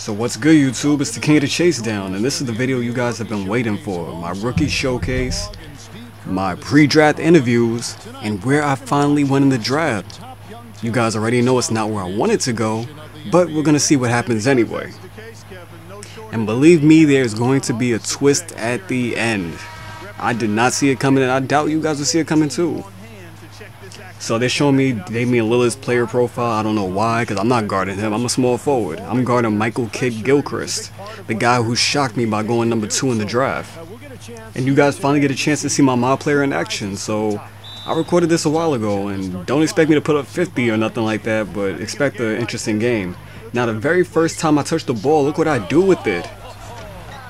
So what's good, YouTube? It's the King of the Chase Down, and this is the video you guys have been waiting for. My rookie showcase, my pre-draft interviews, and where I finally went in the draft. You guys already know it's not where I wanted to go, but we're gonna see what happens anyway. And believe me, there's going to be a twist at the end. I did not see it coming, and I doubt you guys will see it coming too. So they're showing me Damian Lillard's player profile. I don't know why, because I'm not guarding him. I'm a small forward. I'm guarding Michael Kidd-Gilchrist, the guy who shocked me by going number 2 in the draft. And you guys finally get a chance to see my player in action. So I recorded this a while ago, and don't expect me to put up 50 or nothing like that, but expect an interesting game. Now, the very first time I touched the ball, look what I do with it.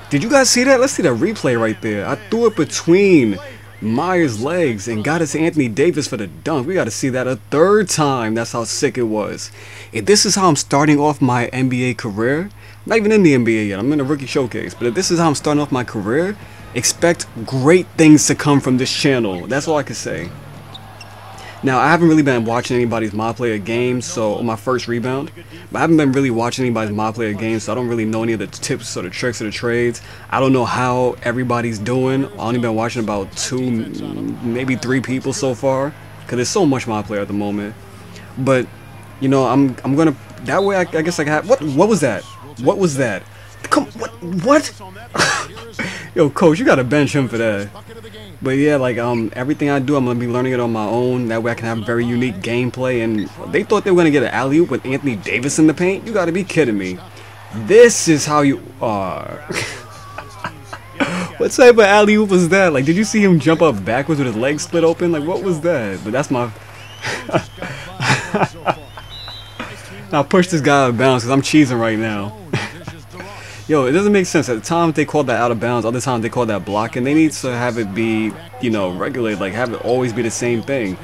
Did you guys see that? Let's see that replay right there. I threw it between Myers' legs and got it to Anthony Davis for the dunk. We got to see that a third time. That's how sick it was. If this is how I'm starting off my NBA career, not even in the NBA yet, I'm in a rookie showcase, but if this is how I'm starting off my career, expect great things to come from this channel. That's all I can say. Now, I haven't really been watching anybody's my player games, so on my first rebound, but I haven't been really watching anybody's my player games, so I don't really know any of the tips or the tricks or the trades. I don't know how everybody's doing. I've only been watching about 2, maybe 3 people so far, because there's so much my player at the moment. But you know, I'm gonna that way. I guess I can have what was that? What was that? Come what? Yo, coach, you gotta bench him for that. But yeah, like everything I do, I'm gonna be learning it on my own. That way I can have very unique gameplay. And they thought they were gonna get an alley-oop with Anthony Davis in the paint. You gotta be kidding me. This is how you are. What type of alley-oop was that? Like, did you see him jump up backwards with his legs split open? Like, what was that? But that's my. Now push this guy out of bounds because I'm cheesing right now. Yo, it doesn't make sense. At the time they called that out of bounds, other times they called that blocking. They need to have it be, you know, regulated, like have it always be the same thing.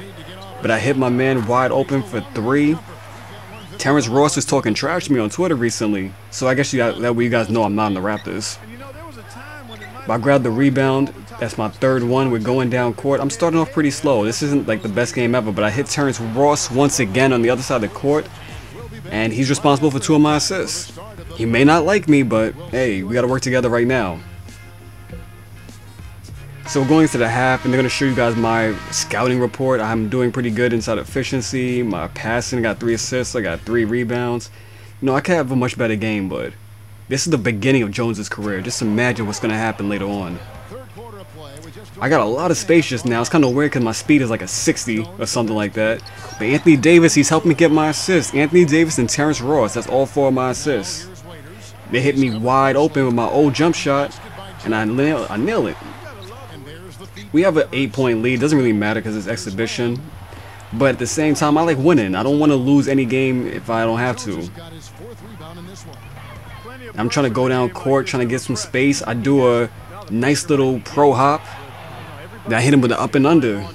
But I hit my man wide open for 3. Terrence Ross was talking trash to me on Twitter recently, so I guess that way you guys know I'm not in the Raptors. But I grabbed the rebound. That's my 3rd one. We're going down court. I'm starting off pretty slow. This isn't like the best game ever, but I hit Terrence Ross once again on the other side of the court, and he's responsible for 2 of my assists. He may not like me, but hey, we gotta work together right now. So we're going into the half, and they're gonna show you guys my scouting report. I'm doing pretty good inside efficiency. My passing, got 3 assists. I got 3 rebounds. You know, I could have a much better game, but this is the beginning of Jones's career. Just imagine what's gonna happen later on. I got a lot of space just now. It's kind of weird because my speed is like a 60 or something like that. But Anthony Davis, he's helped me get my assists. Anthony Davis and Terrence Ross, that's all 4 of my assists. They hit me wide open with my old jump shot, and I nail it. We have an 8-point lead. Doesn't really matter because it's exhibition. But at the same time, I like winning. I don't want to lose any game if I don't have to. I'm trying to go down court, trying to get some space. I do a nice little pro hop. Then I hit him with the up and under.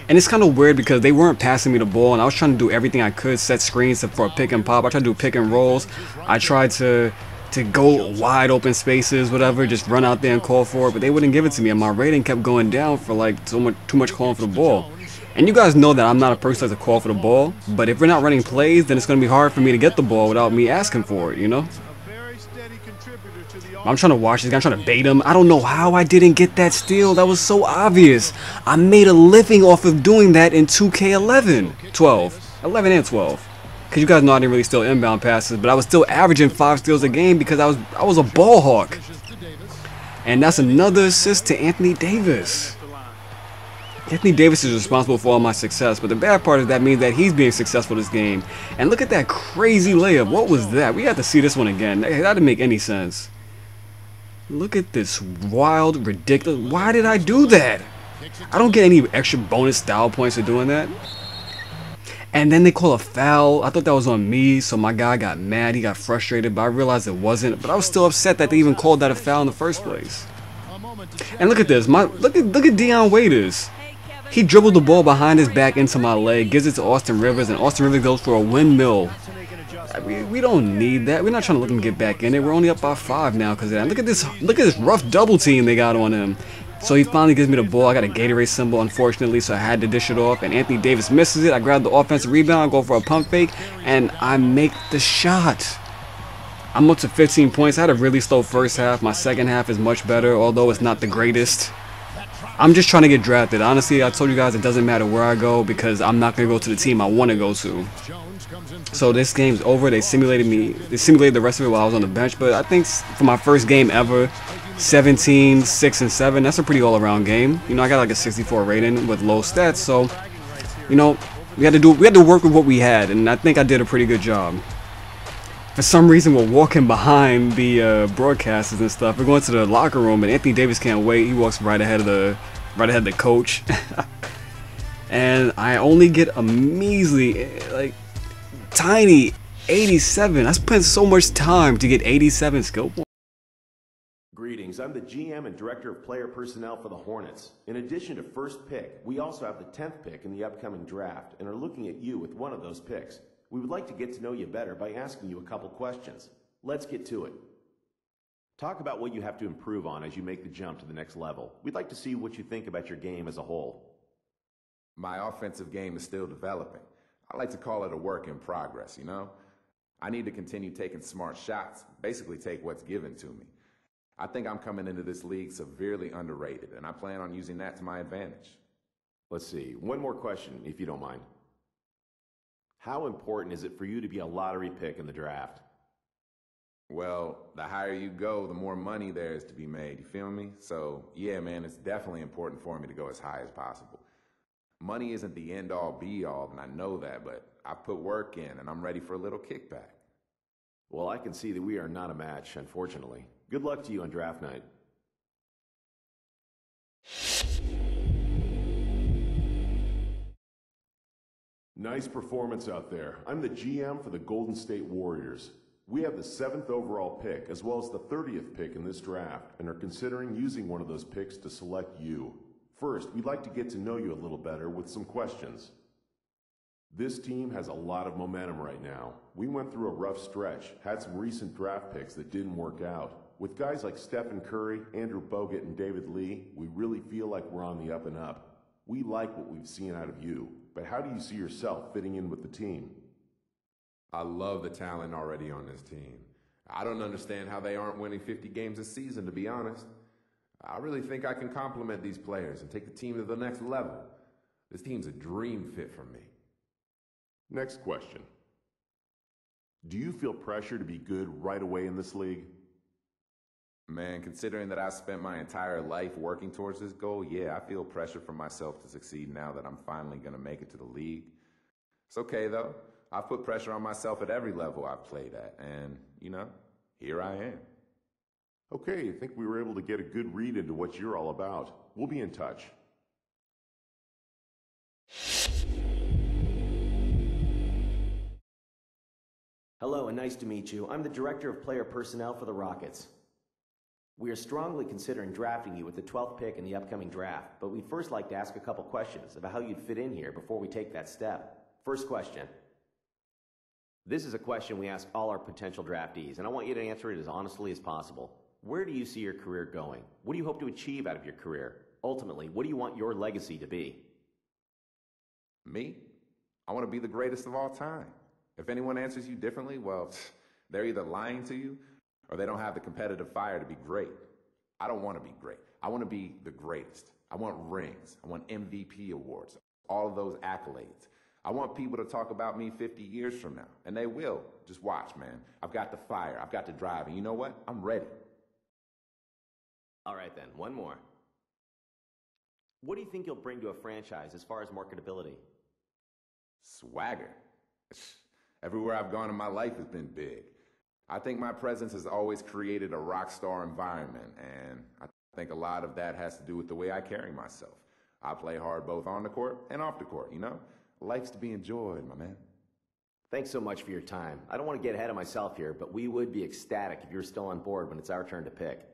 And it's kind of weird because they weren't passing me the ball, and I was trying to do everything I could, set screens for a pick and pop. I tried to do pick and rolls. I tried to go wide open spaces, whatever, just run out there and call for it, but they wouldn't give it to me, and my rating kept going down for like too much calling for the ball. And you guys know that I'm not a person that's a call for the ball, but if we're not running plays, then it's going to be hard for me to get the ball without me asking for it, you know? I'm trying to watch this guy, I'm trying to bait him. I don't know how I didn't get that steal. That was so obvious. I made a living off of doing that in 2K11, 11 and 12. Because you guys know I didn't really steal inbound passes, but I was still averaging 5 steals a game because I was a ball hawk. And that's another assist to Anthony Davis. Anthony Davis is responsible for all my success, but the bad part is that means that he's being successful this game. And look at that crazy layup. What was that? We have to see this one again. That didn't make any sense. Look at this wild, ridiculous. Why did I do that? I don't get any extra bonus style points for doing that. And then they call a foul. I thought that was on me, so my guy got mad. He got frustrated, but I realized it wasn't. But I was still upset that they even called that a foul in the first place. And look at this. Look at Dion Waiters. He dribbled the ball behind his back into my leg, gives it to Austin Rivers, and Austin Rivers goes for a windmill. We don't need that. We're not trying to let him get back in it. We're only up by 5 now because of that. Look at this rough double team they got on him. So he finally gives me the ball. I got a Gatorade symbol, unfortunately, so I had to dish it off. And Anthony Davis misses it. I grab the offensive rebound, go for a pump fake, and I make the shot. I'm up to 15 points. I had a really slow first half. My second half is much better, although it's not the greatest. I'm just trying to get drafted. Honestly, I told you guys it doesn't matter where I go because I'm not going to go to the team I want to go to. So this game's over. They simulated me. They simulated the rest of it while I was on the bench. But I think for my first game ever, 17, 6, and 7, that's a pretty all-around game. You know, I got like a 64 rating with low stats. So, you know, we had to work with what we had, and I think I did a pretty good job. For some reason, we're walking behind the broadcasters and stuff. We're going to the locker room, and Anthony Davis can't wait. He walks right ahead of the coach, and I only get a measly, like, tiny 87. I spent so much time to get 87 skill points. Greetings, I'm the GM and Director of Player Personnel for the Hornets. In addition to first pick, we also have the 10th pick in the upcoming draft and are looking at you with one of those picks. We would like to get to know you better by asking you a couple questions. Let's get to it. Talk about what you have to improve on as you make the jump to the next level. We'd like to see what you think about your game as a whole. My offensive game is still developing. I like to call it a work in progress, you know? I need to continue taking smart shots, basically take what's given to me. I think I'm coming into this league severely underrated, and I plan on using that to my advantage. Let's see, one more question, if you don't mind. How important is it for you to be a lottery pick in the draft? Well, the higher you go, the more money there is to be made, you feel me? So, yeah, man, it's definitely important for me to go as high as possible. Money isn't the end-all, be-all, and I know that, but I've put work in, and I'm ready for a little kickback. Well, I can see that we are not a match, unfortunately. Good luck to you on draft night. Nice performance out there. I'm the GM for the Golden State Warriors. We have the 7th overall pick as well as the 30th pick in this draft and are considering using one of those picks to select you. First, we'd like to get to know you a little better with some questions. This team has a lot of momentum right now. We went through a rough stretch, had some recent draft picks that didn't work out. With guys like Stephen Curry, Andrew Bogut, and David Lee, we really feel like we're on the up and up. We like what we've seen out of you, but how do you see yourself fitting in with the team? I love the talent already on this team. I don't understand how they aren't winning 50 games a season, to be honest. I really think I can complement these players and take the team to the next level. This team's a dream fit for me. Next question. Do you feel pressure to be good right away in this league? Man, considering that I spent my entire life working towards this goal, yeah, I feel pressure from myself to succeed now that I'm finally going to make it to the league. It's okay, though. I've put pressure on myself at every level I've played at, and, you know, here I am. Okay, I think we were able to get a good read into what you're all about. We'll be in touch. Hello, and nice to meet you. I'm the Director of Player Personnel for the Rockets. We are strongly considering drafting you with the 12th pick in the upcoming draft, but we'd first like to ask a couple questions about how you'd fit in here before we take that step. First question. This is a question we ask all our potential draftees, and I want you to answer it as honestly as possible. Where do you see your career going? What do you hope to achieve out of your career? Ultimately, what do you want your legacy to be? Me? I want to be the greatest of all time. If anyone answers you differently, well, they're either lying to you or they don't have the competitive fire to be great. I don't want to be great. I want to be the greatest. I want rings. I want MVP awards, all of those accolades. I want people to talk about me 50 years from now, and they will. Just watch, man. I've got the fire. I've got the drive, and you know what? I'm ready. All right, then. One more. What do you think you'll bring to a franchise as far as marketability? Swagger. Everywhere I've gone in my life has been big. I think my presence has always created a rock star environment, and I think a lot of that has to do with the way I carry myself. I play hard both on the court and off the court, you know? Life's to be enjoyed, my man. Thanks so much for your time. I don't want to get ahead of myself here, but we would be ecstatic if you're still on board when it's our turn to pick.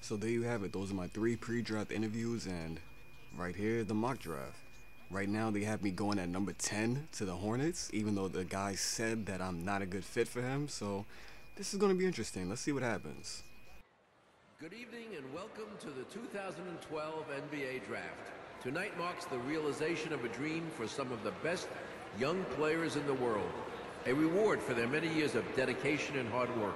So there you have it. Those are my 3 pre-draft interviews, and right here, the mock draft. Right now, they have me going at number 10 to the Hornets, even though the guy said that I'm not a good fit for him. So this is going to be interesting. Let's see what happens. Good evening and welcome to the 2012 NBA Draft. Tonight marks the realization of a dream for some of the best young players in the world, a reward for their many years of dedication and hard work.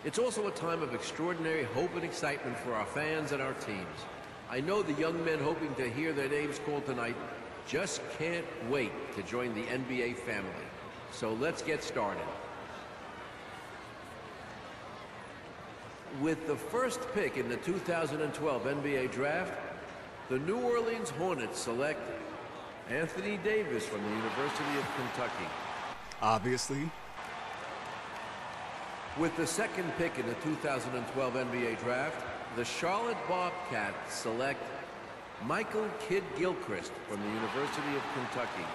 It's also a time of extraordinary hope and excitement for our fans and our teams. I know the young men hoping to hear their names called tonight just can't wait to join the NBA family. So let's get started. With the first pick in the 2012 NBA Draft, the New Orleans Hornets select Anthony Davis from the University of Kentucky. Obviously. With the second pick in the 2012 NBA Draft, the Charlotte Bobcats select Michael Kidd Gilchrist from the University of Kentucky.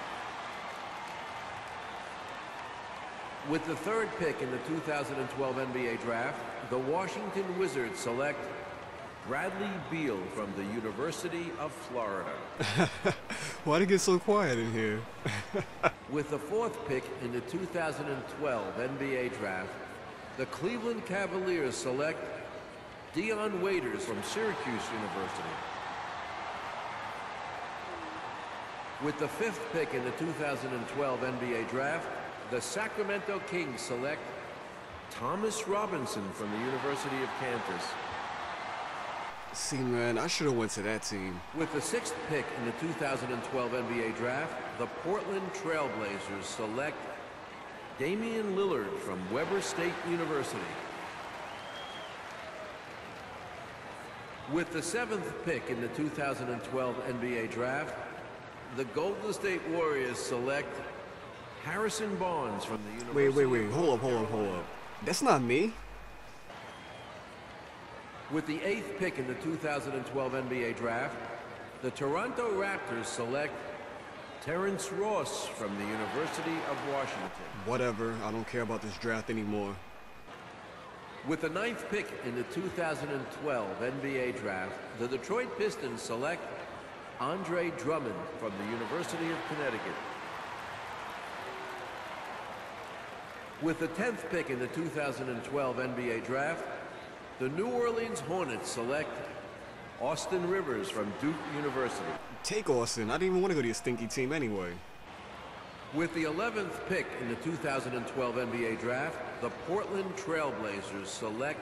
With the third pick in the 2012 NBA Draft, the Washington Wizards select Bradley Beal from the University of Florida. Why'd it get so quiet in here? With the fourth pick in the 2012 NBA Draft, the Cleveland Cavaliers select Dion Waiters from Syracuse University. With the fifth pick in the 2012 NBA Draft, the Sacramento Kings select Thomas Robinson from the University of Kansas. See, man, I should have went to that team. With the sixth pick in the 2012 NBA Draft, the Portland Trail Blazers select Damian Lillard from Weber State University. With the seventh pick in the 2012 NBA Draft, the Golden State Warriors select Harrison Barnes from the University. Wait. Hold up. That's not me. With the eighth pick in the 2012 NBA Draft, the Toronto Raptors select Terrence Ross from the University of Washington. Whatever, I don't care about this draft anymore. With the ninth pick in the 2012 NBA Draft, the Detroit Pistons select Andre Drummond from the University of Connecticut. With the 10th pick in the 2012 NBA Draft, the New Orleans Hornets select Austin Rivers from Duke University. Take Austin. I didn't even want to go to your stinky team anyway. With the 11th pick in the 2012 NBA Draft, the Portland Trail Blazers select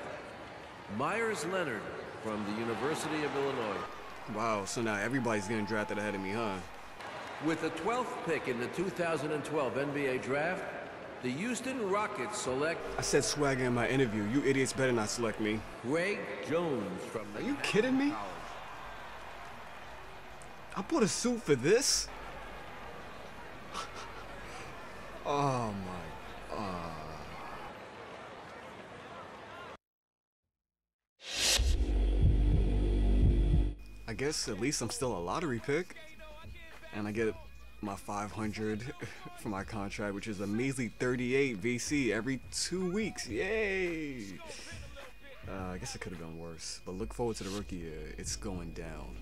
Myers Leonard from the University of Illinois. Wow, so now everybody's getting drafted ahead of me, huh? With the 12th pick in the 2012 NBA Draft, the Houston Rockets select... I said swagger in my interview. You idiots better not select me. Greg Jones from the... Are you kidding me? I bought a suit for this? Oh my... I guess at least I'm still a lottery pick. And I get my 500 for my contract, which is a measly 38 VC every 2 weeks. Yay! I guess it could have been worse. But look forward to the rookie year. It's going down.